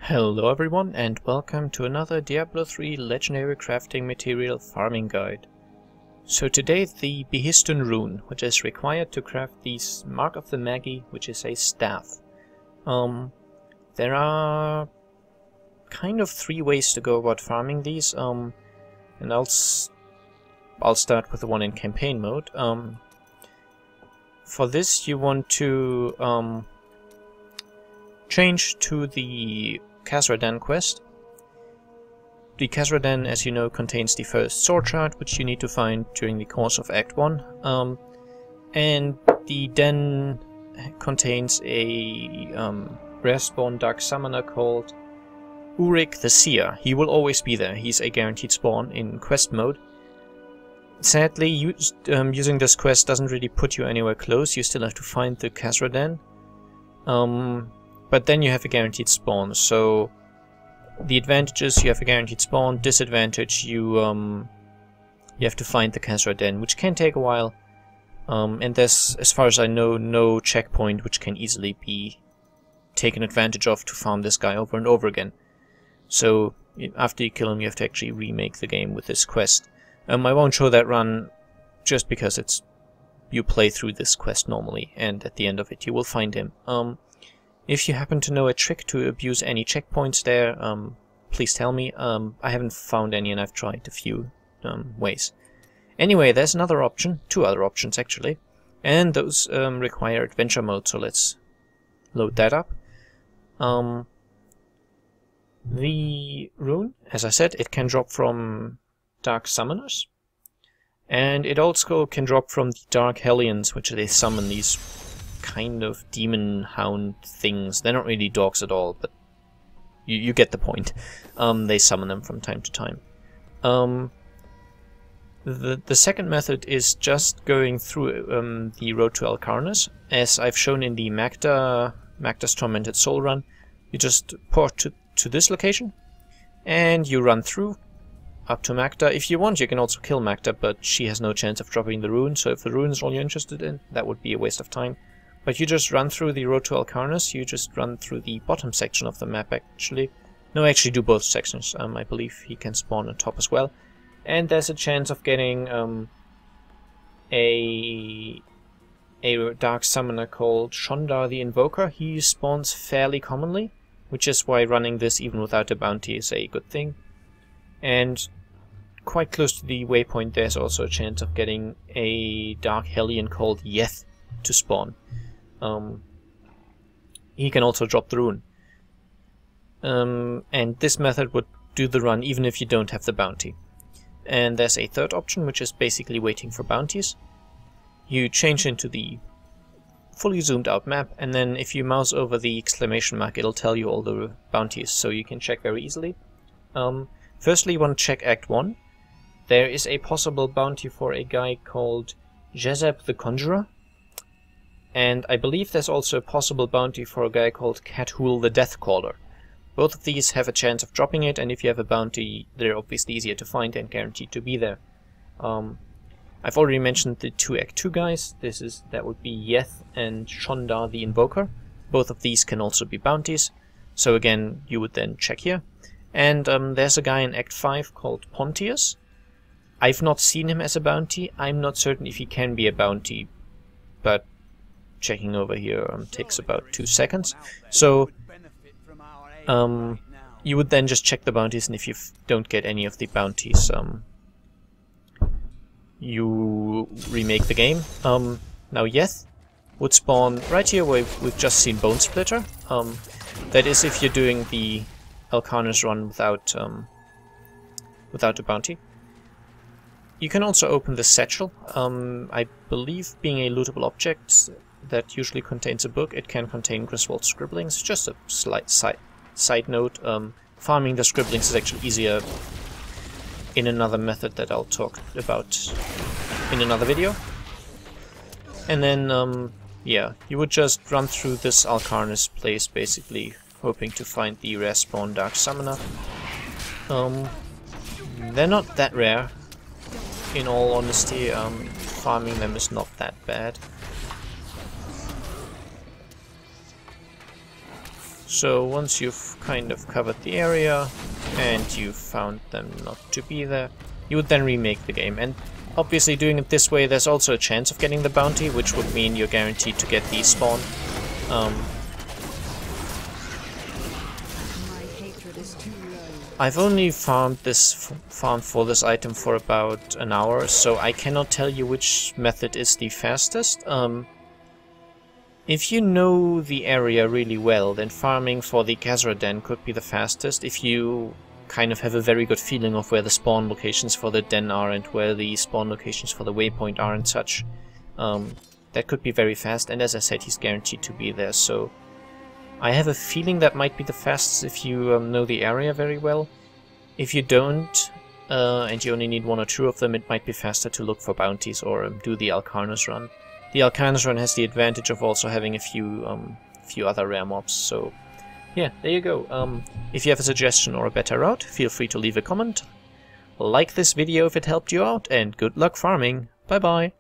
Hello everyone and welcome to another Diablo 3 Legendary Crafting Material Farming Guide. So today the Behistun Rune, which is required to craft the Mark of the Magi, which is a staff. There are kind of three ways to go about farming these, and I'll start with the one in campaign mode. For this you want to change to the Khazra Den quest. The Khazra Den, as you know, contains the first sword shard, which you need to find during the course of Act 1. And the Den contains a rare spawn Dark Summoner called Urik the Seer. He will always be there. He's a guaranteed spawn in quest mode. Sadly, using this quest doesn't really put you anywhere close. You still have to find the Khazra Den. But then you have a guaranteed spawn, so the advantage is you have a guaranteed spawn, disadvantage you have to find the Khazra Den, which can take a while, and there's, as far as I know, no checkpoint which can easily be taken advantage of to farm this guy over and over again. So after you kill him you have to actually remake the game with this quest. I won't show that run just because you play through this quest normally, and at the end of it you will find him. If you happen to know a trick to abuse any checkpoints there, please tell me. I haven't found any and I've tried a few ways. Anyway, there's another option, two other options actually, and those require adventure mode, so let's load that up. The rune, as I said, it can drop from Dark Summoners, and it also can drop from the Dark Hellions, which they summon these kind of demon hound things. They're not really dogs at all, but you get the point. They summon them from time to time. The second method is just going through the road to Alcarnus. As I've shown in the Magda's Tormented Soul run, you just port to this location, and you run through up to Magda. If you want, you can also kill Magda, but she has no chance of dropping the rune, so if the rune is all you're interested in, that would be a waste of time. But you just run through the road to Alcarnus, you just run through the bottom section of the map actually. No, actually do both sections. I believe he can spawn on top as well. And there's a chance of getting a Dark Summoner called Shondar the Invoker. He spawns fairly commonly, which is why running this even without a bounty is a good thing. And quite close to the waypoint there's also a chance of getting a Dark Hellion called Yeth to spawn. He can also drop the rune. And this method would do the run even if you don't have the bounty. And there's a third option, which is basically waiting for bounties. You change into the fully zoomed out map, and then if you mouse over the exclamation mark it'll tell you all the bounties, so you can check very easily. Firstly, you want to check Act 1. There is a possible bounty for a guy called Jezeb the Conjurer. And I believe there's also a possible bounty for a guy called Cadhul the Deathcaller. Both of these have a chance of dropping it, and if you have a bounty, they're obviously easier to find and guaranteed to be there. I've already mentioned the two Act 2 guys. That would be Yeth and Shondar the Invoker. Both of these can also be bounties. So again, you would then check here. And there's a guy in Act 5 called Pontius. I've not seen him as a bounty. I'm not certain if he can be a bounty, but checking over here takes about 2 seconds. So you would then just check the bounties, and if you don't get any of the bounties, you remake the game. Now Yeth would spawn right here where we've just seen Bone Splitter. That is if you're doing the Alcarnus run without a bounty. You can also open the satchel. I believe, being a lootable object that usually contains a book, it can contain Griswold's scribblings. Just a slight side note, farming the scribblings is actually easier in another method that I'll talk about in another video. And then, yeah, you would just run through this Alcarnus place, basically hoping to find the rare spawn Dark Summoner. They're not that rare, in all honesty. Farming them is not that bad. So once you've kind of covered the area and you found them not to be there, you would then remake the game. And obviously doing it this way, there's also a chance of getting the bounty, which would mean you're guaranteed to get the spawn. I've only farmed for this item for about an hour, so I cannot tell you which method is the fastest. If you know the area really well, then farming for the Khazra Den could be the fastest. If you kind of have a very good feeling of where the spawn locations for the den are and where the spawn locations for the waypoint are and such, that could be very fast. And as I said, he's guaranteed to be there, so I have a feeling that might be the fastest if you know the area very well. If you don't, and you only need 1 or 2 of them, it might be faster to look for bounties or do the Alcarnus run. The Alcarnus run has the advantage of also having a few other rare mobs, so yeah, there you go. If you have a suggestion or a better route, feel free to leave a comment. Like this video if it helped you out, and good luck farming. Bye bye!